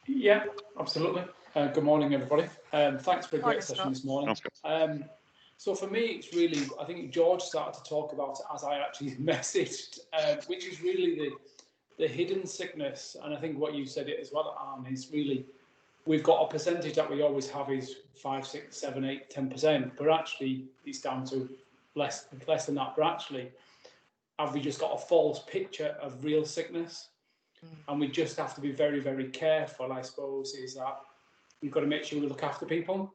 Yeah, absolutely. Good morning, everybody. Thanks for a great session this morning. So for me, it's really, I think George started to talk about it as I actually messaged, which is really the hidden sickness. And I think what you said it as well, Anne, is really, we've got a percentage that we always have is 5, 6, 7, 8, 10%, but actually it's down to less than that. But actually, have we just got a false picture of real sickness? And we just have to be very, very careful, I suppose, is that we've got to make sure we look after people,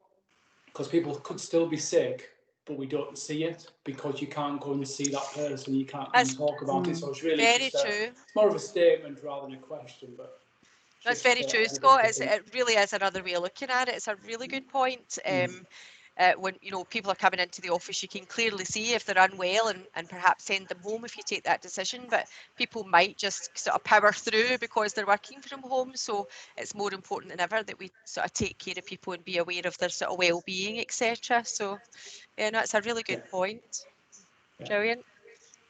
because people could still be sick, but we don't see it because you can't go and see that person, you can't talk about it. So it's really very true. It's more of a statement rather than a question. But that's very true, Scott. It really is another way of looking at it. It's a really good point. When people are coming into the office, you can clearly see if they're unwell and perhaps send them home if you take that decision, but people might just sort of power through because they're working from home. So it's more important than ever that we sort of take care of people and be aware of their sort of well-being, etc. So yeah, no, it's a really good point. Brilliant.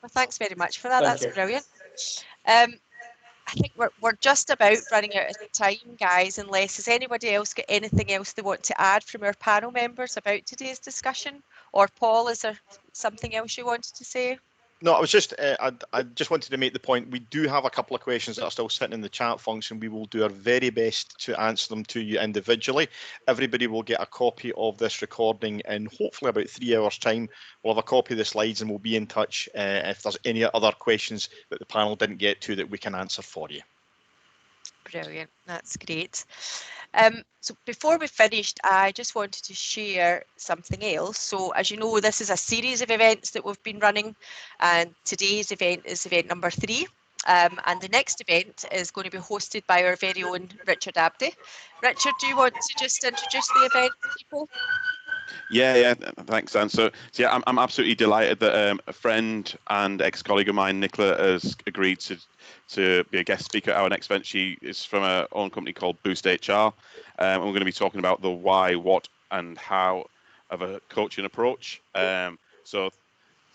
Well, thanks very much for that. Thank That's you. brilliant. I think we're just about running out of time, guys, unless has anybody else got anything else they want to add from our panel members about today's discussion? Or Paul, is there something else you wanted to say? No, I was just, I just wanted to make the point, we do have a couple of questions that are still sitting in the chat function. We will do our very best to answer them to you individually. Everybody will get a copy of this recording in hopefully about 3 hours time. We'll have a copy of the slides and we'll be in touch if there's any other questions that the panel didn't get to that we can answer for you. Brilliant, that's great. So before we finished, I just wanted to share something else. So as you know, this is a series of events that we've been running, and today's event is event number 3. And the next event is going to be hosted by our very own Richard Abdy. Richard, do you want to just introduce the event to people? Yeah, thanks, Anne. So yeah, I'm absolutely delighted that a friend and ex-colleague of mine, Nicola, has agreed to be a guest speaker at our next event. She is from her own company called Boost HR, and we're going to be talking about the why, what, and how of a coaching approach. So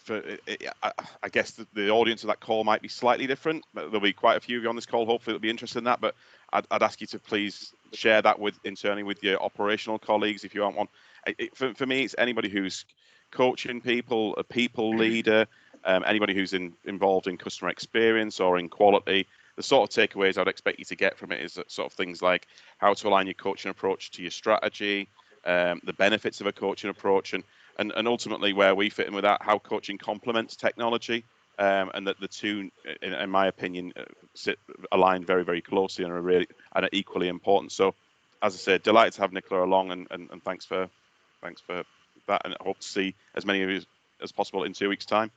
I guess the audience of that call might be slightly different. There'll be quite a few of you on this call. Hopefully, it'll be interested in that. But I'd ask you to please share that internally with your operational colleagues if you want one. For me, it's anybody who's coaching people, a people leader, anybody who's involved in customer experience or in quality. The sort of takeaways I'd expect you to get from it is sort of things like how to align your coaching approach to your strategy, the benefits of a coaching approach, and ultimately where we fit in with that, how coaching complements technology, and that the two, in my opinion, sit aligned very, very closely and are equally important. So, as I said, delighted to have Nicola along, and thanks for that, and I hope to see as many of you as possible in 2 weeks' time.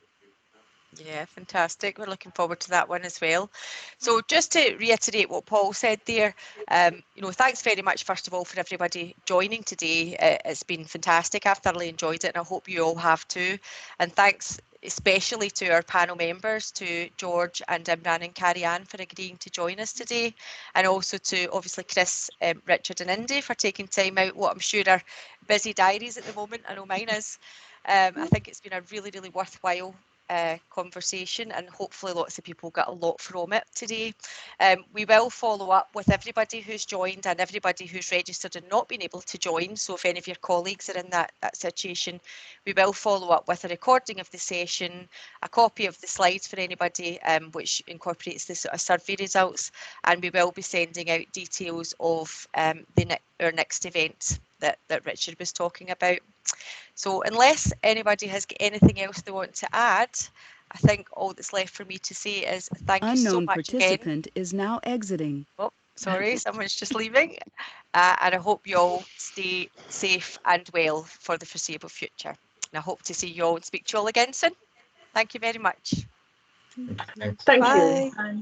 Yeah, fantastic. We're looking forward to that one as well. So just to reiterate what Paul said there, thanks very much, first of all, for everybody joining today. It's been fantastic. I've thoroughly enjoyed it, and I hope you all have too. And thanks especially to our panel members, to George and Imran and Carrie-Anne for agreeing to join us today, and also to obviously Chris, Richard and Indy for taking time out, what I'm sure are busy diaries at the moment. I know mine is. I think it's been a really, really worthwhile conversation, and hopefully lots of people got a lot from it today. We will follow up with everybody who's joined and everybody who's registered and not been able to join. So if any of your colleagues are in that situation, we will follow up with a recording of the session, a copy of the slides for anybody, which incorporates the sort of survey results, and we will be sending out details of our next event that Richard was talking about. So unless anybody has got anything else they want to add, I think all that's left for me to say is thank you so much again. Unknown participant is now exiting. Oh, sorry, someone's just leaving. And I hope you all stay safe and well for the foreseeable future. And I hope to see you all and speak to you all again soon. Thank you very much. Thank Bye. you.